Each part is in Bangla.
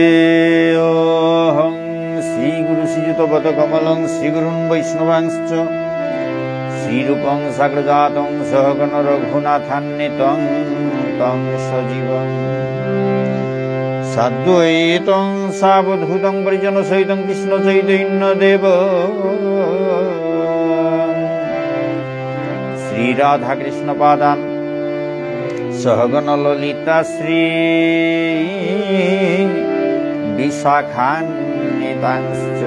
वन्देऽहं श्रीगुरुश्रीयुतपदकमलं श्रीगुरुन् वैष्णवांश्च श्रीरूपं साग्रजातं सहगण रघुनाथान्वितं तं सजीवं साद्वैतं सावधूतं परिजनसहितं कृष्णचैतन्यदेवं श्रीराधाकृष्णपादान् सहगण ललिता श्री विशाखान्वितांश्च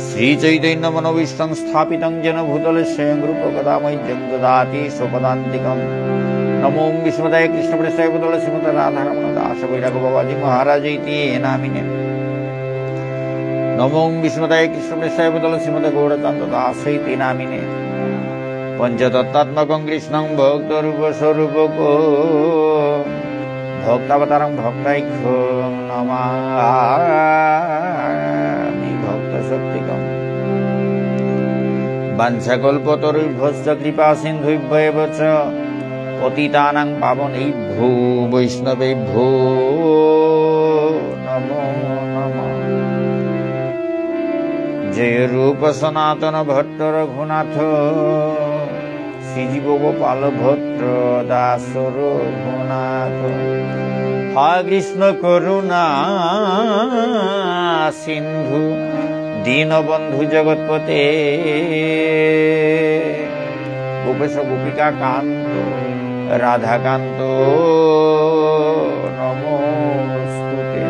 श्रीचैतन्य मनोभीष्टं स्थापितं येन भूतले स्वयं रूपकदा मह्यं ददाति स्वपदान्तिकं नमो विष्णुपदाय कृष्णप्रेष्ठाय भूतले श्रीमते राधारमण दास वैराग्य बाबाजी महाराज इति नामिने नमो विष्णुपदाय कृष्णप्रेष्ठाय भूतले श्रीमते गौरचन्द्र दास इति नामिने पंचतत्त्वात्मकं कृष्णं भक्तरूपस्वरूपको भक्तावतारं भक्तैक्यं नमामि भक्तशक्तिकम् वाञ्छाकल्पतरुभ्यश्च कृपासिन्धुभ्येव च पतितानां पावनेभ्यो वैष्णवेभ्यो नमो नमः। जय रूप सनातन भट्ट रघुनाथ श्रीजीव गोपाल भट्ट दास रघुनाथ हा कृष्ण करुणा सिंधु दीनबंधु जगतपते गोपेश गोपिका कांत राधाकांत नमोस्तुते।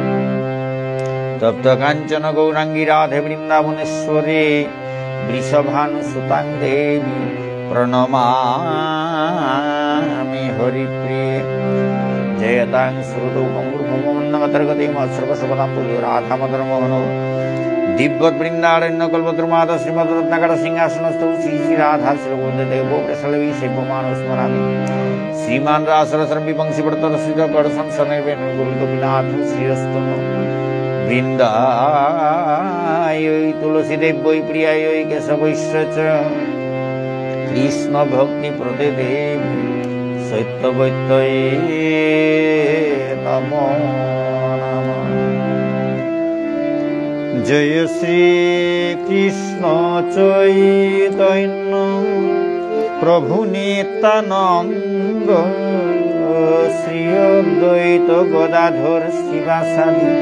तप्त कांचन गौरांगी राधे वृंदावनेश्वरी वृषभानुसुतां देवी प्रणमामि हरिप्रिये। जयतां श्रुतौ कमुर्भवन्नगतर्गतिं सर्वसुखदां पूजो राधामदनमोहनो दिव्यवद् वृन्दारण्य कल्पद्रुमाद श्रीमद्रत्नाकर सिंहासनस्थौ श्री श्री राधा श्रीगोविन्ददेवो प्रसलवी सेव्यमानो स्मरामि। श्रीमान् रासरसरं विपंसीवर्तनश्रीधरकर्षं गुरुगोपीनाथ श्रीरस्तु वृन्दाय तुलसीदेव्यै प्रियायै केशवैश्च कृष्ण भक्ति प्रदे देवी सत्यवैतये नमो नमः। जय श्री कृष्ण चैतन्य प्रभु नित्यानंद श्री अद्वैत गदाधर शिवासादि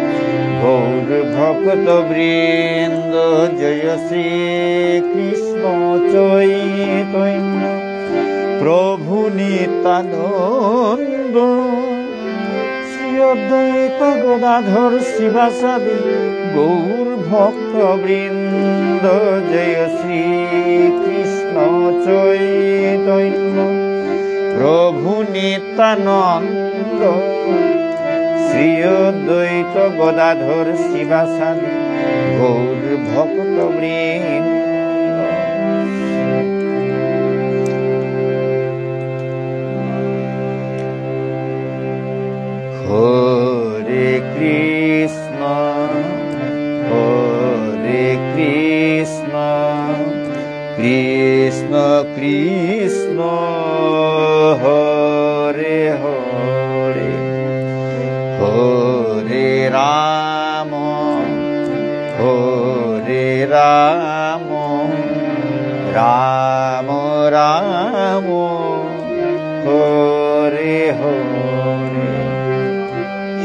गौर भक्त वृंद। जय श्री कृष्ण चैतन्य प्रभु नित्यानंद श्री अद्वैत गदाधर शिवासादि गौर भक्त वृंद। जय श्री कृष्ण चैतन्य प्रभु नित्यानंद श्री अद्वैत गदाधर शिवासादि गौर भक्त वृंद। हरे कृष्ण कृष्ण कृष्ण हरे हरे हरे राम राम राम हरे हरे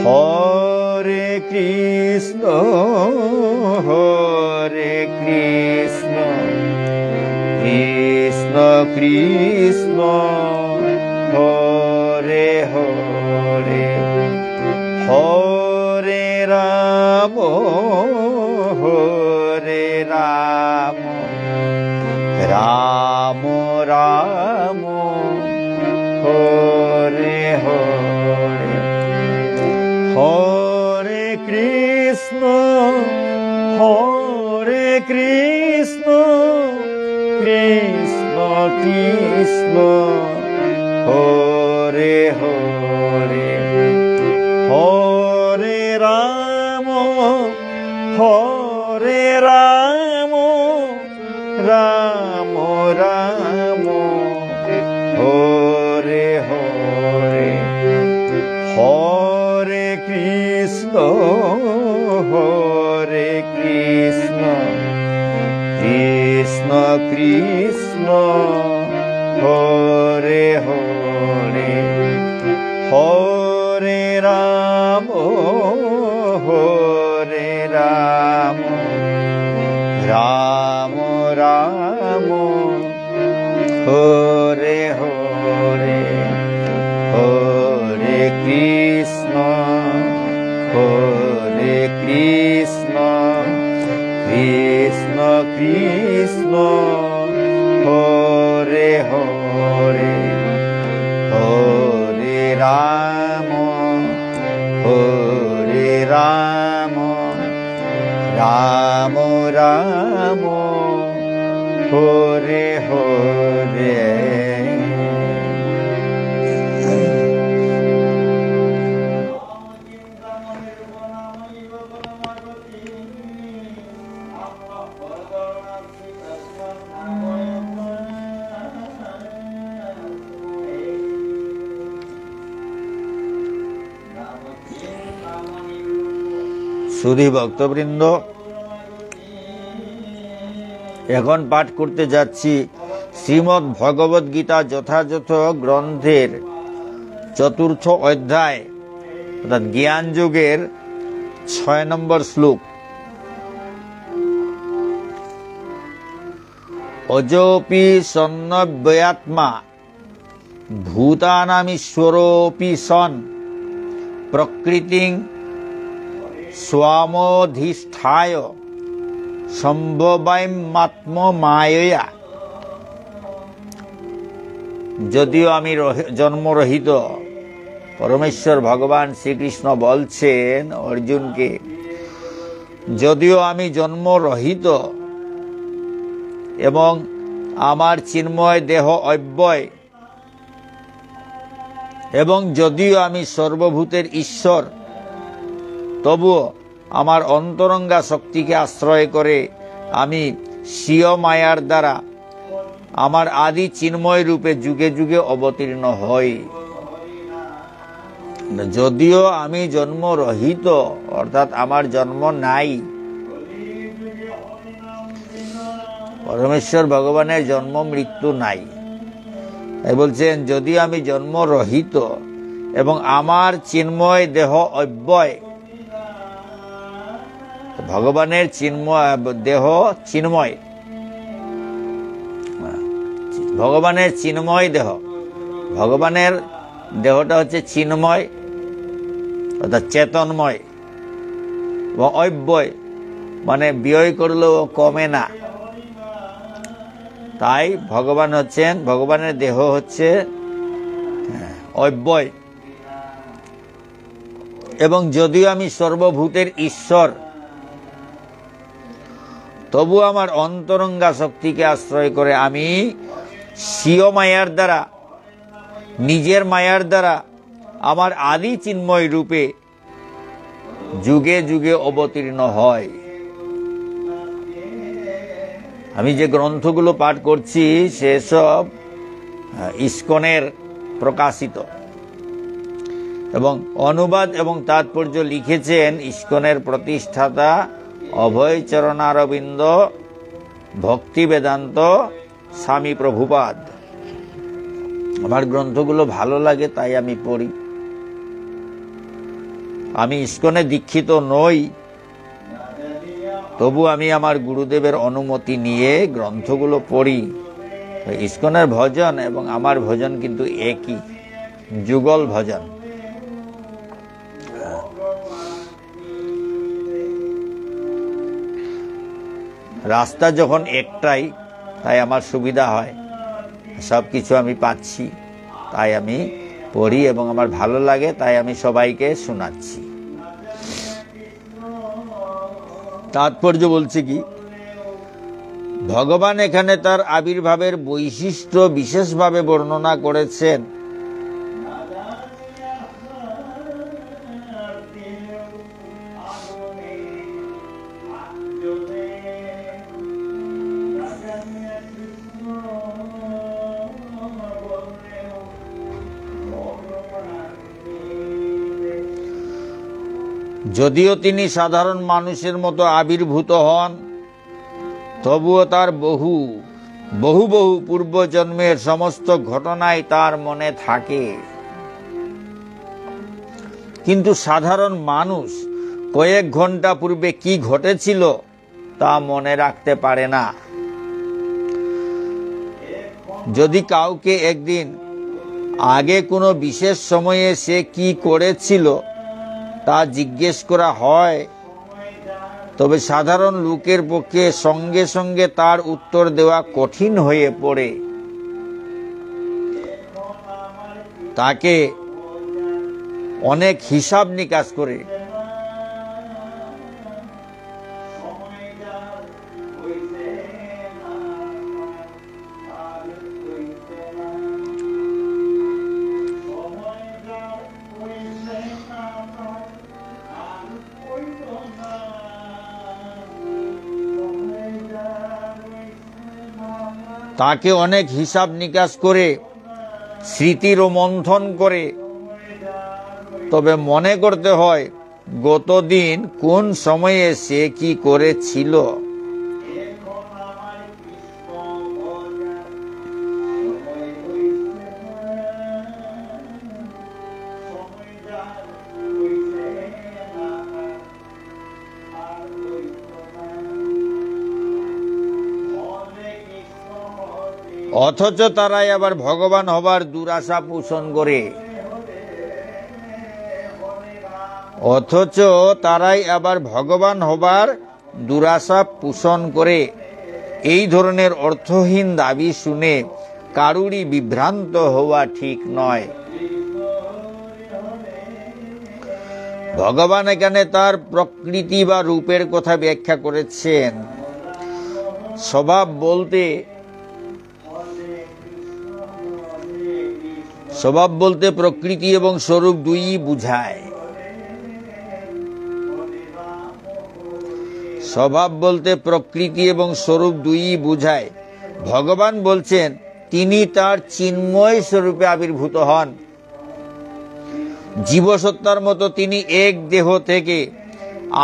हरे कृष्ण कृष्ण कृष्ण हरे हरे हरे राम राम राम हरे हरे হরে কৃষ্ণ কৃষ্ণ কৃষ্ণ হরে হরে, হরে রাম রাম রাম হরে হরে, হরে কৃষ্ণ কৃষ্ণ কৃষ্ণ হরে হরে, হরে রাম রাম রাম হরে হরে, হরে কৃষ্ণ কৃষ্ণ কৃষ্ণ হরে হরে, হরে রাম রাম রাম হরে হরে। সুধী ভক্তবৃন্দ, এখন পাঠ করতে যাচ্ছি শ্রীমদ্ ভগবদ গীতা যথাযথ গ্রন্থের ৪র্থ অধ্যায় অর্থাৎ জ্ঞান যোগের ৬ নম্বর শ্লোক। অজোপি সন্নব্যয়াত্মা ভূতানামীশ্বরোপি সন প্রকৃতিং স্বামধিষ্ঠায় সম্ভবায়মাত্মমায়য়া। যদিও আমি জন্মরহিত, পরমেশ্বর ভগবান শ্রীকৃষ্ণ বলছেন অর্জুনকে, যদিও আমি জন্মরহিত এবং আমার চিন্ময় দেহ অব্যয়, এবং যদিও আমি সর্বভূতের ঈশ্বর, তবুও আমার অন্তরঙ্গা শক্তিকে আশ্রয় করে আমি স্বীয় মায়ার দ্বারা আমার আদি চিন্ময় রূপে যুগে যুগে অবতীর্ণ হই। যদিও আমি জন্মরহিত অর্থাৎ আমার জন্ম নাই, পরমেশ্বর ভগবানের জন্ম মৃত্যু নাই। তাই বলছেন যদিও আমি জন্মরহিত এবং আমার চিন্ময় দেহ অব্যয়, ভগবানের দেহ চিন্ময়, ভগবানের চিন্ময় দেহ, ভগবানের দেহটা হচ্ছে চিন্ময় অর্থাৎ চেতনময়, এবং অব্যয় মানে ব্যয় করলেও কমে না। তাই ভগবান হচ্ছেন, ভগবানের দেহ হচ্ছে অব্যয়। এবং যদিও আমি সর্বভূতের ঈশ্বর, তবু আমার অন্তরঙ্গা শক্তিকে আশ্রয় করে আমি স্বীয় মায়ার দ্বারা, নিজের মায়ার দ্বারা আমার আদি চিন্ময় রূপে যুগে যুগে অবতীর্ণ হয়। আমি যে গ্রন্থগুলো পাঠ করছি সেসব ইস্কনের প্রকাশিত, এবং অনুবাদ এবং তাৎপর্য লিখেছেন ইস্কনের প্রতিষ্ঠাতা অভয় চরণারবিন্দ ভক্তি বেদান্ত স্বামী প্রভুপাদ। আমার গ্রন্থগুলো ভালো লাগে তাই আমি পড়ি। আমি ইস্কনে দীক্ষিত নই, তবু আমি আমার গুরুদেবের অনুমতি নিয়ে গ্রন্থগুলো পড়ি। ইস্কনের ভজন এবং আমার ভজন কিন্তু একই, যুগল ভজন। রাস্তা যখন একটাই, তাই আমার সুবিধা হয়, সবকিছু আমি পাচ্ছি, তাই আমি পড়ি এবং আমার ভালো লাগে, তাই আমি সবাইকে শোনাচ্ছি। তাৎপর্য বলছে কি, ভগবান এখানে তার আবির্ভাবের বৈশিষ্ট্য বিশেষভাবে বর্ণনা করেছেন। যদিও তিনি সাধারণ মানুষের মতো আবির্ভূত হন, তবুও তার বহু বহু বহু পূর্বজন্মের সমস্ত ঘটনাই তার মনে থাকে। কিন্তু সাধারণ মানুষ কয়েক ঘন্টা পূর্বে কি ঘটেছিল তা মনে রাখতে পারে না। যদি কাউকে একদিন আগে কোনো বিশেষ সময়ে সে কি করেছিল তা জিজ্ঞেস করা হয়, তবে সাধারণ লোকের পক্ষে সঙ্গে সঙ্গে তার উত্তর দেওয়া কঠিন হয়ে পড়ে। তাকে অনেক হিসাব নিকাশ করে তাকে অনেক হিসাব নিকাশ করে স্মৃতির মন্থন করে তবে মনে করতে হয় গতদিন কোন সময়ে সে কি করেছিল। অথচ তারাই আবার ভগবান হবার দুরাশা পোষণ করে। এই ধরনের অর্থহীন দাবি শুনে কারুরই বিভ্রান্ত হওয়া ঠিক নয়। ভগবান এখানে তার প্রকৃতি বা রূপের কথা ব্যাখ্যা করেছেন। স্বভাব বলতে প্রকৃতি এবং স্বরূপ দুইই বুঝায়। ভগবান বলছেন তিনি তার চিন্ময় স্বরূপে আবির্ভূত হন। জীবসত্তার মতো তিনি এক দেহ থেকে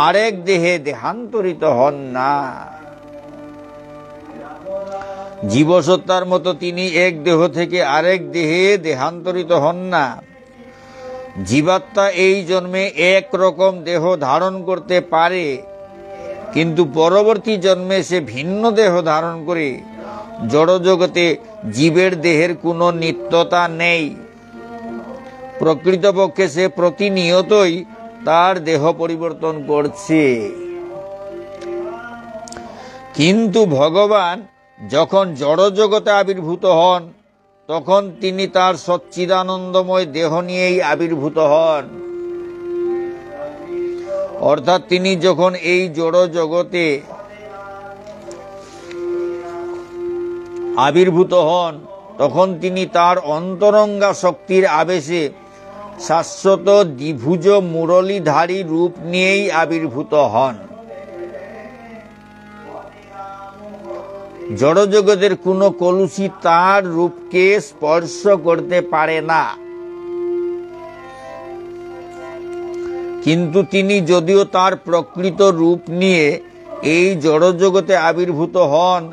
আরেক দেহে দেহান্তরিত হন না। জীবসত্তার মতো তিনি এক দেহ থেকে আরেক দেহে দেহান্তরিত হন না। জীবাত্মা এই জন্মে এক রকম দেহ ধারণ করতে পারে, কিন্তু পরবর্তী জন্মে সে ভিন্ন দেহ ধারণ করে। জড়জগতে জীবের দেহের কোনো নিত্যতা নেই। প্রকৃতপক্ষে সে প্রতিনিয়তই তার দেহ পরিবর্তন করছে। কিন্তু ভগবান যখন জড়জগতে আবির্ভূত হন, তখন তিনি তার সচ্চিদানন্দময় দেহ নিয়েই আবির্ভূত হন। অর্থাৎ তিনি যখন এই জড় জগতে আবির্ভূত হন, তখন তিনি তার অন্তরঙ্গা শক্তির আবেশে শাশ্বত দ্বিভুজ মুরলীধারী রূপ নিয়েই আবির্ভূত হন। জড়জগতের কোনো কলুষী তার রূপকে স্পর্শ করতে পারে না। কিন্তু তিনি যদিও তার প্রকৃত রূপ নিয়ে এই জড়জগতে আবির্ভূত হন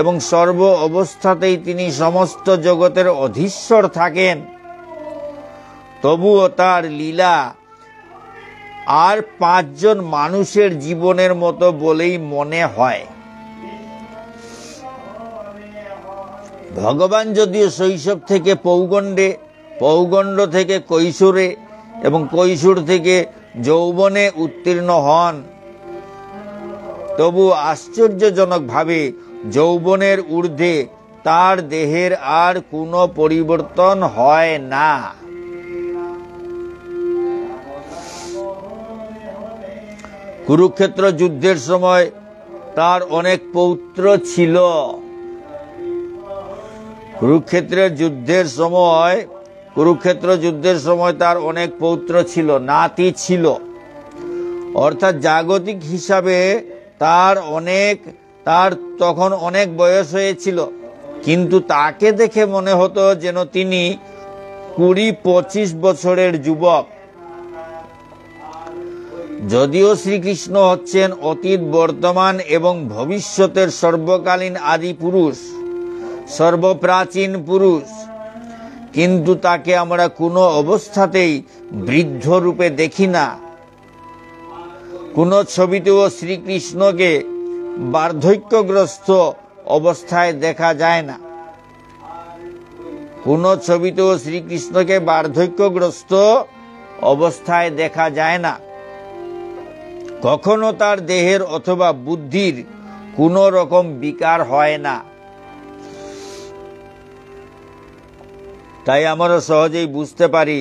এবং সর্ব অবস্থাতেই তিনি সমস্ত জগতের অধীশ্বর থাকেন, তবুও তার লীলা আর 5 জন মানুষের জীবনের মতো বলেই মনে হয়। ভগবান যদিও শৈশব থেকে পৌগণ্ডে, পৌগণ্ড থেকে কৈশোরে এবং কৈশোর থেকে যৌবনে উত্তীর্ণ হন, তবু আশ্চর্যজনকভাবে যৌবনের ঊর্ধ্বে তার দেহের আর কোনো পরিবর্তন হয় না। কুরুক্ষেত্র যুদ্ধের সময় তার অনেক পৌত্র ছিল। কুরুক্ষেত্র যুদ্ধের সময় তার অনেক পৌত্র ছিল, নাতি ছিল। অর্থাৎ জাগতিক হিসাবে তার তখন অনেক বয়স হয়েছিল, কিন্তু তাকে দেখে মনে হতো যেন তিনি 20-25 বছরের যুবক। যদিও শ্রীকৃষ্ণ হচ্ছেন অতীত, বর্তমান এবং ভবিষ্যতের সর্বকালীন আদি পুরুষ, সর্বপ্রাচীন পুরুষ, কিন্তু তাকে আমরা কোনো অবস্থাতেই বৃদ্ধ রূপে দেখি না। কোন ছবিতেও শ্রীকৃষ্ণকে বার্ধক্যগ্রস্ত অবস্থায় দেখা যায় না। কোন ছবিতেও শ্রীকৃষ্ণকে বার্ধক্যগ্রস্ত অবস্থায় দেখা যায় না। কখনো তার দেহের অথবা বুদ্ধির কোন রকম বিকার হয় না। তাই আমরা সহজেই বুঝতে পারি,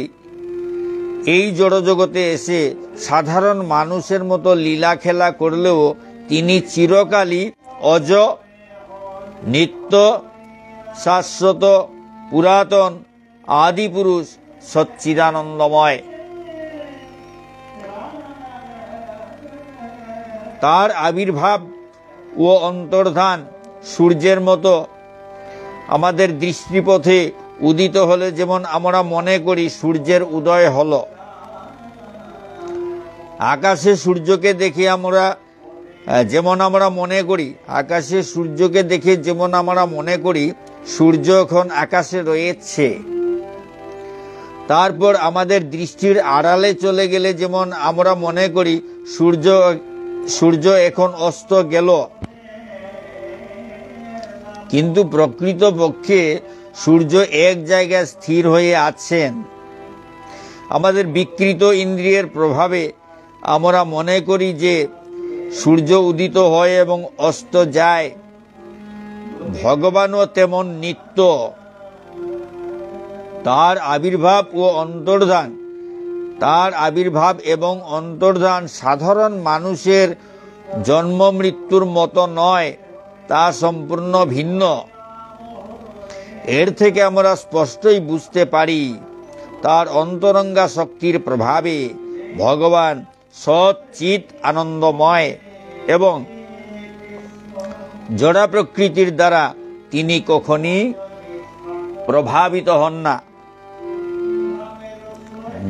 এই জড়জগতে এসে সাধারণ মানুষের মতো লীলা খেলা করলেও তিনি চিরকালই অজ, নিত্য, শাশ্বত, পুরাতন, আদিপুরুষ, সচ্চিদানন্দময়। তার আবির্ভাব ও অন্তর্ধান সূর্যের মতো আমাদের দৃষ্টিপথে উদিত হলে যেমন আমরা মনে করি সূর্যের উদয় হলো। আকাশে সূর্যকে দেখে যেমন আমরা মনে করি সূর্য এখন আকাশে রয়েছে। তারপর আমাদের দৃষ্টির আড়ালে চলে গেলে যেমন আমরা মনে করি সূর্য এখন অস্ত গেল, কিন্তু প্রকৃতপক্ষে সূর্য এক জায়গায় স্থির হয়ে আছেন। আমাদের বিকৃত ইন্দ্রিয়ের প্রভাবে আমরা মনে করি যে সূর্য উদিত হয় এবং অস্ত যায়। ভগবানও তেমন নিত্য। তার আবির্ভাব এবং অন্তর্ধান সাধারণ মানুষের জন্ম মৃত্যুর মতো নয়, তা সম্পূর্ণ ভিন্ন। এর থেকে আমরা স্পষ্টই বুঝতে পারি তার অন্তরঙ্গা শক্তির প্রভাবে ভগবান সৎ, চিৎ, আনন্দময় এবং জড়া প্রকৃতির দ্বারা তিনি কখনই প্রভাবিত হন না।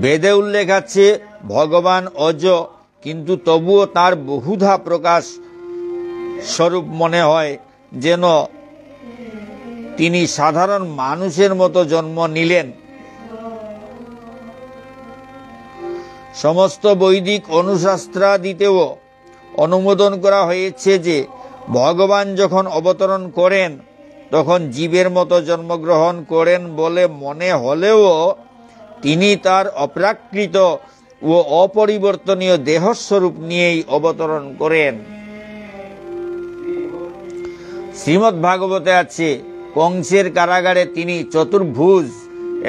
বেদে উল্লেখ আছে ভগবান অজ, কিন্তু তবুও তার বহুধা প্রকাশ স্বরূপ মনে হয় যেন তিনি সাধারণ মানুষের মতো জন্ম নিলেন। সমস্ত বৈদিক অনুশাস্ত্রাদিতেও অনুমোদন করা হয়েছে যে ভগবান যখন অবতরণ করেন তখন জীবের মতো জন্মগ্রহণ করেন বলে মনে হলেও তিনি তার অপ্রাকৃত ও অপরিবর্তনীয় দেহস্বরূপ নিয়েই অবতরণ করেন। শ্রীমদ্ ভাগবতে আছে, কংসের কারাগারে তিনি চতুর্ভুজ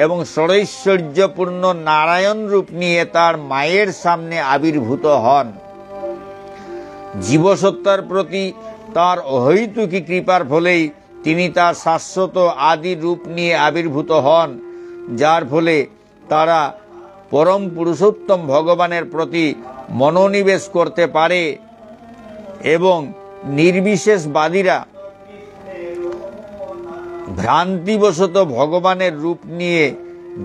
এবং ষড়ৈশ্বর্যপূর্ণ নারায়ণ রূপ নিয়ে তার মায়ের সামনে আবির্ভূত হন। জীবসত্তার প্রতি তার অহৈতুকী কৃপার ফলেই তিনি তার শাশ্বত আদি রূপ নিয়ে আবির্ভূত হন, যার ফলে তারা পরম পুরুষোত্তম ভগবানের প্রতি মনোনিবেশ করতে পারে এবং নির্বিশেষবাদীরা ভ্রান্তিবশত ভগবানের রূপ নিয়ে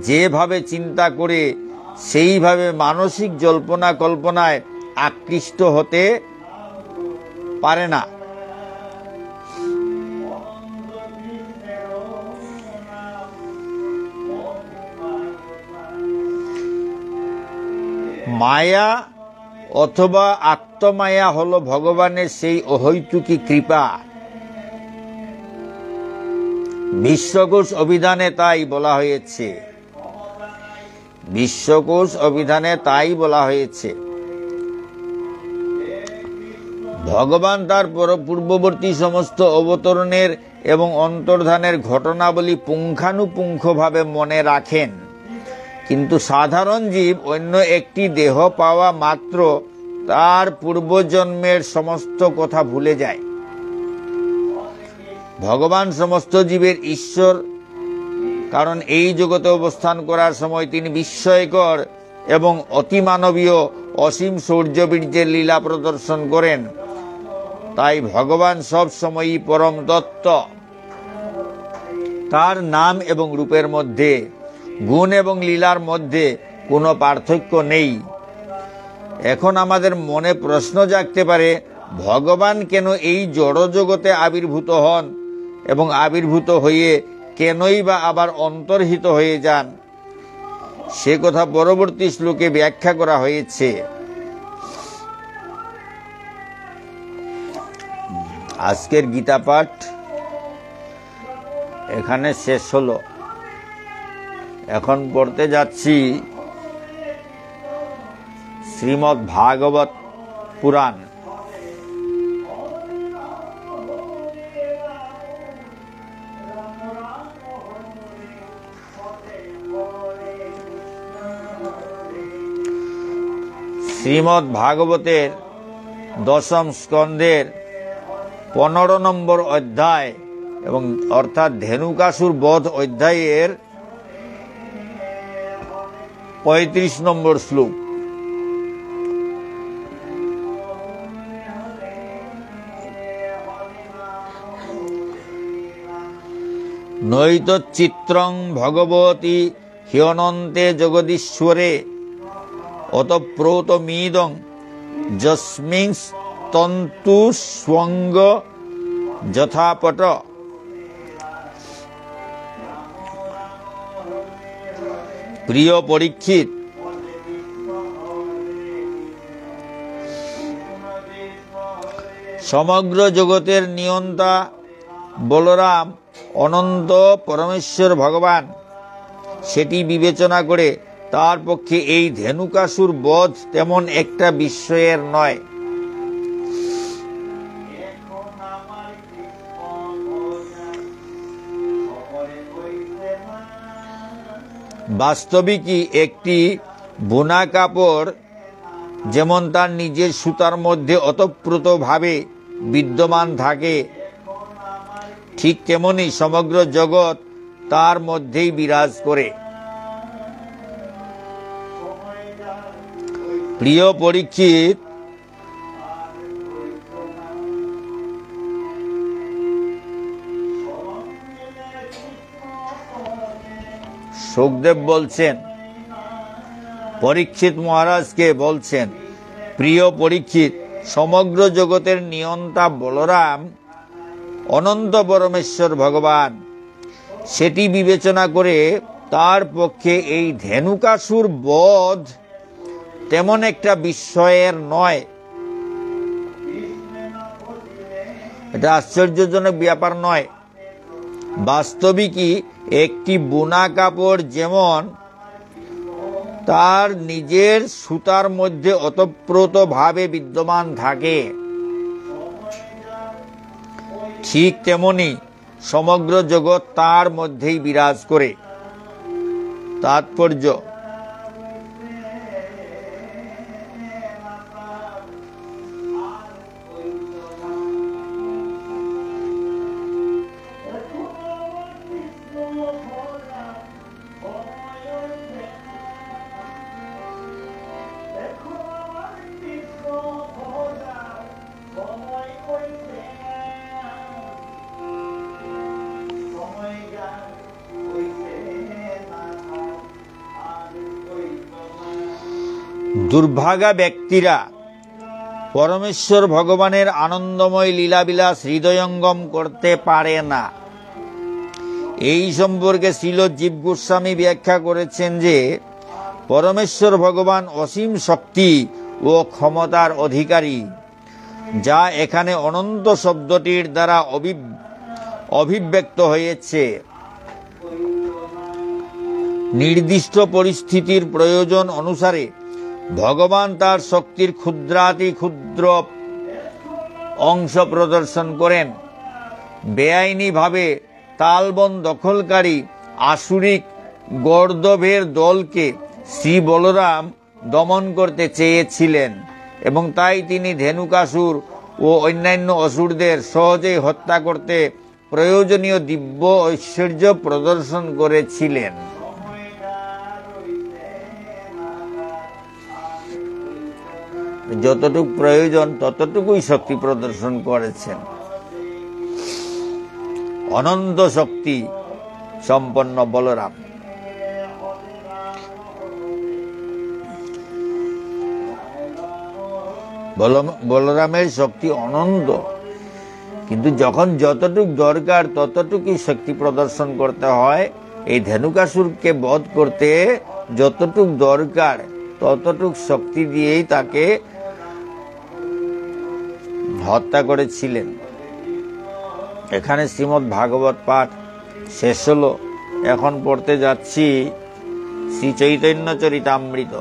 যেভাবে চিন্তা করে সেইভাবে মানসিক জল্পনা কল্পনায় আকৃষ্ট হতে পারে না। মায়া অথবা আত্মমায়া হলো ভগবানের সেই অহৈতুকী কৃপা। বিশ্বকোষ অভিধানে তাই বলা হয়েছে। ভগবান তার পূর্ববর্তী সমস্ত অবতরণের এবং অন্তর্ধানের ঘটনাবলী পুঙ্খানুপুঙ্খভাবে মনে রাখেন, কিন্তু সাধারণ জীব অন্য একটি দেহ পাওয়া মাত্র তার পূর্বজন্মের সমস্ত কথা ভুলে যায়। ভগবান সমস্ত জীবের ঈশ্বর, কারণ এই জগতে অবস্থান করার সময় তিনি বিস্ময়কর এবং অতিমানবীয় অসীম শৌর্যবীর্যের লীলা প্রদর্শন করেন। তাই ভগবান সব সময়ই পরম তত্ত্ব। তার নাম এবং রূপের মধ্যে, গুণ এবং লীলার মধ্যে কোনো পার্থক্য নেই। এখন আমাদের মনে প্রশ্ন জাগতে পারে, ভগবান কেন এই জড় জগতে আবির্ভূত হন এবং আবির্ভূত হয়ে কেনই বা আবার অন্তর্হিত হয়ে যান? সে কথা পরবর্তী শ্লোকে ব্যাখ্যা করা হয়েছে। আজকের গীতা পাঠ এখানে শেষ হলো। এখন পড়তে যাচ্ছি শ্রীমদ্ ভাগবত পুরাণ। শ্রীমদ্ ভাগবতের দশম স্কন্ধের 15 নম্বর অধ্যায় এবং অর্থাৎ ধেনুকাসুর বধ অধ্যায়ের 35 নম্বর শ্লোক। নৈত চিত্রং ভগবতী হ্যনন্তে জগদীশ্বরে অতপ্রোতমিদং যস্মিংস্তন্তু স্বঙ্গ যথাপট। প্রিয় পরীক্ষিত, সমগ্র জগতের নিয়ন্তা বলরাম অনন্ত পরমেশ্বর ভগবান, সেটি বিবেচনা করে তার পক্ষে এই ধেনুকাসুর বধ তেমন একটা বিস্ময়ের নয়। বাস্তবিকই একটি বোনা কাপড় যেমন তার নিজের সুতার মধ্যে ওতপ্রোতভাবে বিদ্যমান থাকে, ঠিক তেমনি সমগ্র জগৎ তার মধ্যেই বিরাজ করে। প্রিয় পরীক্ষিত, সুখদেব বলছেন, পরীক্ষিত মহারাজকে বলছেন, প্রিয় পরীক্ষিত, সমগ্র জগতের নিয়ন্তা বলরাম অনন্ত পরমেশ্বর ভগবান, সেটি বিবেচনা করে তার পক্ষে এই ধেনুকাসুর বধ তেমন একটা বিস্ময়ের নয়। এটা আশ্চর্যজনক ব্যাপার নয়। বাস্তবিকই একটি বোনা কাপড় যেমন তার নিজের সুতার মধ্যে ওতপ্রোতভাবে বিদ্যমান থাকে, ঠিক তেমনি সমগ্র জগৎ তার মধ্যেই বিরাজ করে। তাৎপর্য, দুর্ভাগা ব্যক্তিরা পরমেশ্বর ভগবানের আনন্দময় লীলাবিলাস হৃদয়ঙ্গম করতে পারে না। এই সম্পর্কে শ্রীল জীব গোস্বামী ব্যাখ্যা করেছেন যে পরমেশ্বর ভগবান অসীম শক্তি ও ক্ষমতার অধিকারী, যা এখানে অনন্ত শব্দটির দ্বারা অভিব্যক্ত হয়েছে। নির্দিষ্ট পরিস্থিতির প্রয়োজন অনুসারে ভগবান তার শক্তির ক্ষুদ্রাতি ক্ষুদ্র অংশ প্রদর্শন করেন। বেআইনিভাবে তালবন দখলকারী আসুরিক গর্দভের দলকে শ্রী বলরাম দমন করতে চেয়েছিলেন, এবং তাই তিনি ধেনুকাসুর ও অন্যান্য অসুরদের সহজেই হত্যা করতে প্রয়োজনীয় দিব্য ঐশ্বর্য প্রদর্শন করেছিলেন। যতটুকু প্রয়োজন ততটুকুই শক্তি প্রদর্শন করেছেন। অনন্ত শক্তি সম্পন্ন বলরাম। বলরামের শক্তি অনন্ত, কিন্তু যখন যতটুক দরকার ততটুকুই শক্তি প্রদর্শন করতে হয়। এই ধেনুকাসুরকে বধ করতে যতটুক দরকার ততটুক শক্তি দিয়েই তাকে হত্যা করেছিলেন। এখানে শ্রীমদ্ ভাগবত পাঠ শেষ হলো। এখন পড়তে যাচ্ছি শ্রী চৈতন্য চরিতামৃত।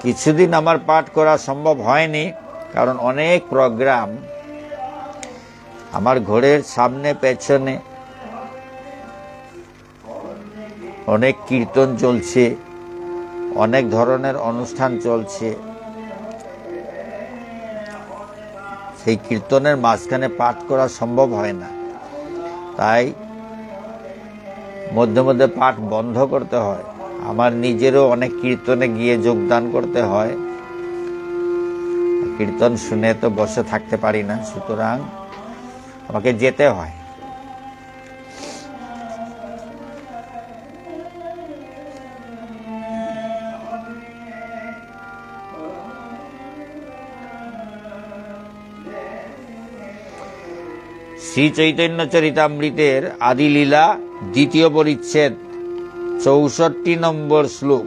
কিছুদিন আমার পাঠ করা সম্ভব হয়নি, কারণ অনেক প্রোগ্রাম আমার ঘরের সামনে পেছনে, অনেক কীর্তন চলছে, অনেক ধরনের অনুষ্ঠান চলছে। সেই কীর্তনের মাঝখানে পাঠ করা সম্ভব হয় না, তাই মধ্যে মধ্যে পাঠ বন্ধ করতে হয়। আমার নিজেরও অনেক কীর্তনে গিয়ে যোগদান করতে হয়। কীর্তন শুনে তো বসে থাকতে পারি না, সুতরাং আমাকে যেতে হয়। শ্রী চৈতন্য চরিতামৃতের আদিলীলা দ্বিতীয় পরিচ্ছেদ ৬৪ নম্বর শ্লোক।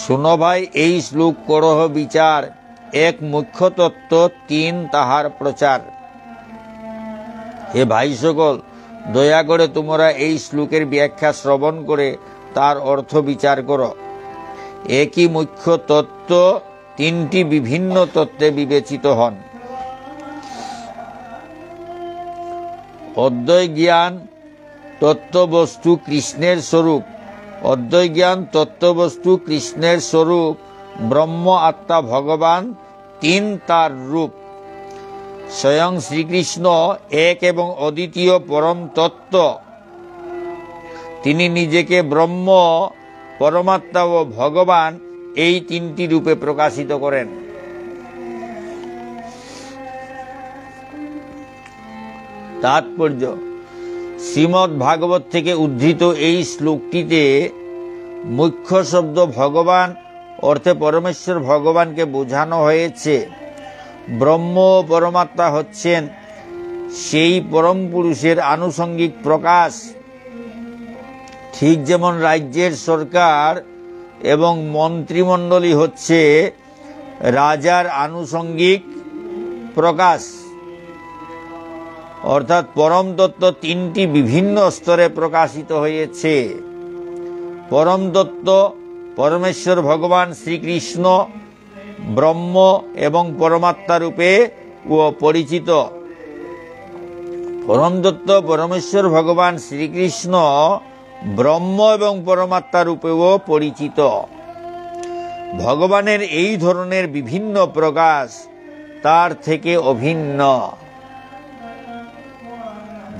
শুনো ভাই, এই শ্লোক করহ বিচার, এক মুখ্য তত্ত্ব, তিন তাহার প্রচার। হে ভাই সকল, দয়া করে তোমরা এই শ্লোকের ব্যাখ্যা শ্রবণ করে তার অর্থ বিচার করো। একই মুখ্য তত্ত্ব তিনটি বিভিন্ন তত্ত্বে বিবেচিত হন। অদ্বয় জ্ঞান তত্ত্ববস্তু কৃষ্ণের স্বরূপ, অদ্বয় জ্ঞান তত্ত্ববস্তু কৃষ্ণের স্বরূপ, ব্রহ্ম আত্মা ভগবান, তিন তার রূপ। স্বয়ং শ্রীকৃষ্ণ এক এবং অদ্বিতীয় পরম তত্ত্ব। তিনি নিজেকে ব্রহ্ম, পরমাত্মা ও ভগবান এই তিনটি রূপে প্রকাশিত করেন। তাৎপর্য: শ্রীমদ্ ভাগবত থেকে উদ্ধৃত এই শ্লোকটিতে মুখ্য শব্দ ভগবান অর্থে পরমেশ্বর ভগবানকে বোঝানো হয়েছে। ব্রহ্ম ও পরমাত্মা হচ্ছেন সেই পরম পুরুষের আনুষঙ্গিক প্রকাশ। ঠিক যেমন রাজ্যের সরকার এবং মন্ত্রিমণ্ডলী হচ্ছে রাজার আনুষঙ্গিক প্রকাশ, অর্থাৎ পরম তত্ত্ব তিনটি বিভিন্ন স্তরে প্রকাশিত হয়েছে। পরম তত্ত্ব পরমেশ্বর ভগবান শ্রীকৃষ্ণ ব্রহ্ম এবং পরমাত্মা রূপে ও পরিচিত। পরম তত্ত্ব পরমেশ্বর ভগবান শ্রীকৃষ্ণ ব্রহ্ম এবং পরমাত্মা রূপেও পরিচিত। ভগবানের এই ধরনের বিভিন্ন প্রকাশ তার থেকে অভিন্ন।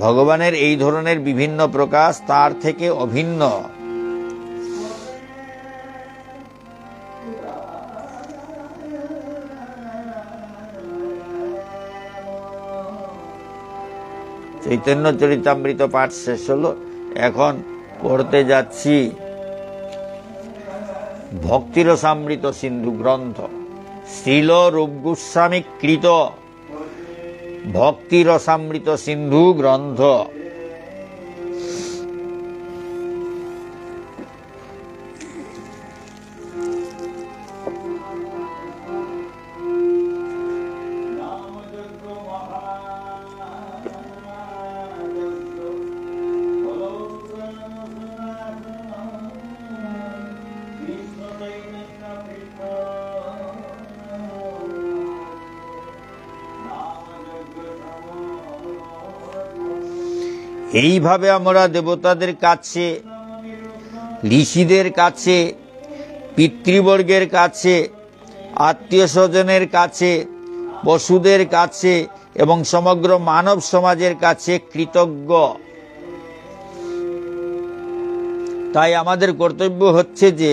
ভগবানের এই ধরনের বিভিন্ন প্রকাশ তার থেকে অভিন্ন। চৈতন্য চরিতামৃত পাঠ শেষ হলো। এখন পড়তে যাচ্ছি ভক্তিরসামৃত সিন্ধু গ্রন্থ, শ্রীল রূপ গোস্বামী কৃত ভক্তিরসামৃত সিন্ধু গ্রন্থ। এইভাবে আমরা দেবতাদের কাছে, ঋষিদের কাছে, পিতৃবর্গের কাছে, আত্মীয় স্বজনের কাছে, পশুদের কাছে এবং সমগ্র মানব সমাজের কাছে কৃতজ্ঞ। তাই আমাদের কর্তব্য হচ্ছে যে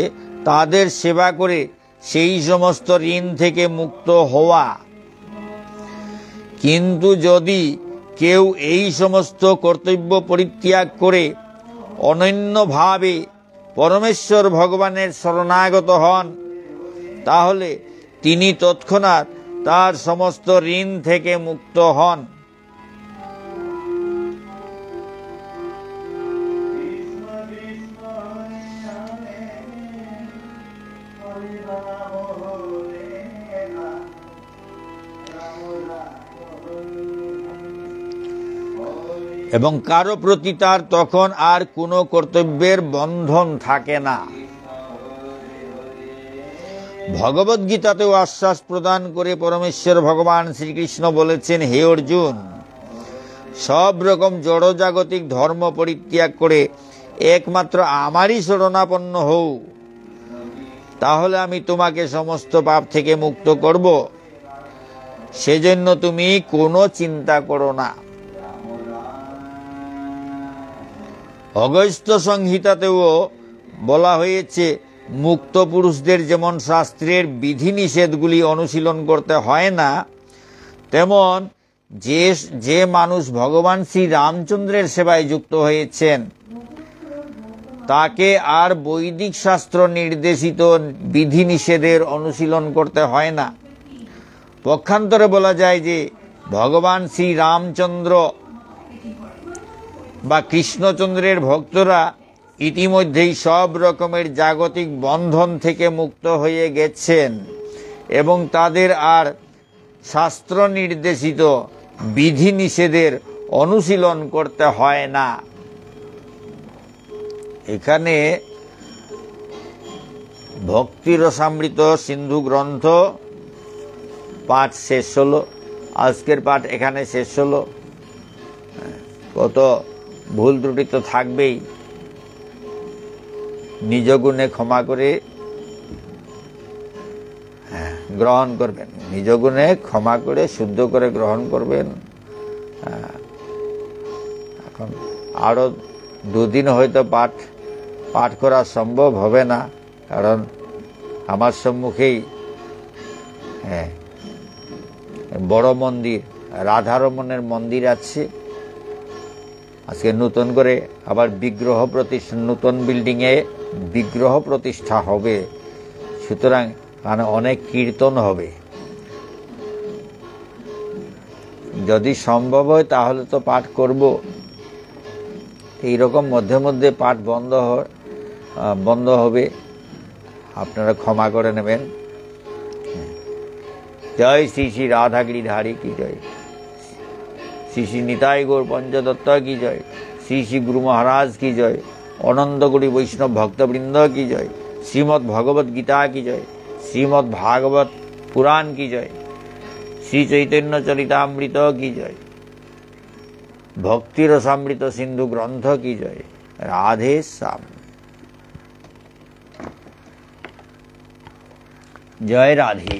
তাদের সেবা করে সেই সমস্ত ঋণ থেকে মুক্ত হওয়া। কিন্তু যদি কেউ এই সমস্ত কর্তব্য পরিত্যাগ করে অনন্যভাবে পরমেশ্বর ভগবানের শরণাগত হন, তাহলে তিনি তৎক্ষণাৎ তার সমস্ত ঋণ থেকে মুক্ত হন। এবং কারো প্রতি তার তখন আর কোনো কর্তব্যের বন্ধন থাকে না। ভগবদ গীতাতেও আশ্বাস প্রদান করে পরমেশ্বর ভগবান শ্রীকৃষ্ণ বলেছেন, হে অর্জুন, সব রকম জড়জাগতিক ধর্ম পরিত্যাগ করে একমাত্র আমারই শরণাপন্ন হও, তাহলে আমি তোমাকে সমস্ত পাপ থেকে মুক্ত করব। সেজন্য তুমি কোনো চিন্তা করো না। অগস্ত্য সংহিতাতেও বলা হয়েছে, মুক্ত পুরুষদের যেমন শাস্ত্রের বিধিনিষেধগুলি অনুশীলন করতে হয় না, তেমন যে মানুষ ভগবান শ্রী রামচন্দ্রের সেবায় যুক্ত হয়েছেন তাকে আর বৈদিক শাস্ত্র নির্দেশিত বিধিনিষেধের অনুশীলন করতে হয় না। পক্ষান্তরে বলা যায় যে ভগবান শ্রী রামচন্দ্র বা কৃষ্ণচন্দ্রের ভক্তরা ইতিমধ্যেই সব রকমের জাগতিক বন্ধন থেকে মুক্ত হয়ে গেছেন এবং তাদের আর শাস্ত্র নির্দেশিত বিধিনিষেধের অনুশীলন করতে হয় না। এখানে ভক্তি রসামৃত সিন্ধু গ্রন্থ পাঠ শেষ হলো। আজকের পাঠ এখানে শেষ হলো। কত ভুল ত্রুটি তো থাকবেই, নিজ গুণে ক্ষমা করে গ্রহণ করবেন, নিজ গুণে ক্ষমা করে শুদ্ধ করে গ্রহণ করবেন। এখন আরো দুদিন হয়তো পাঠ করা সম্ভব হবে না, কারণ আমার সম্মুখেই বড় মন্দির রাধারমণের মন্দির আছে। আজকে নতুন করে আবার বিগ্রহ প্রতিষ্ঠা, নতুন বিল্ডিংয়ে বিগ্রহ প্রতিষ্ঠা হবে, সুতরাং মানে অনেক কীর্তন হবে। যদি সম্ভব হয় তাহলে তো পাঠ করব। এইরকম মধ্যে মধ্যে পাঠ বন্ধ হবে, আপনারা ক্ষমা করে নেবেন। জয় শ্রী শ্রী রাধা গিরিধারী কি জয়, শ্রী শ্রী নিতাই গৌর পঞ্চদত্ত কি জয়, শ্রী শ্রী গুরু মহারাজ কি জয়, অনন্তগুড়ি বৈষ্ণব ভক্তবৃন্দ কি জয়, শ্রীমদ্ ভগবত গীতা কি জয়, শ্রীমদ্ ভাগবত পুরাণ কি জয়, শ্রী চৈতন্য চরিতামৃত কি জয়, ভক্তি রসামৃত সিন্ধু গ্রন্থ কি জয়। রাধে শ্যাম। জয় রাধে।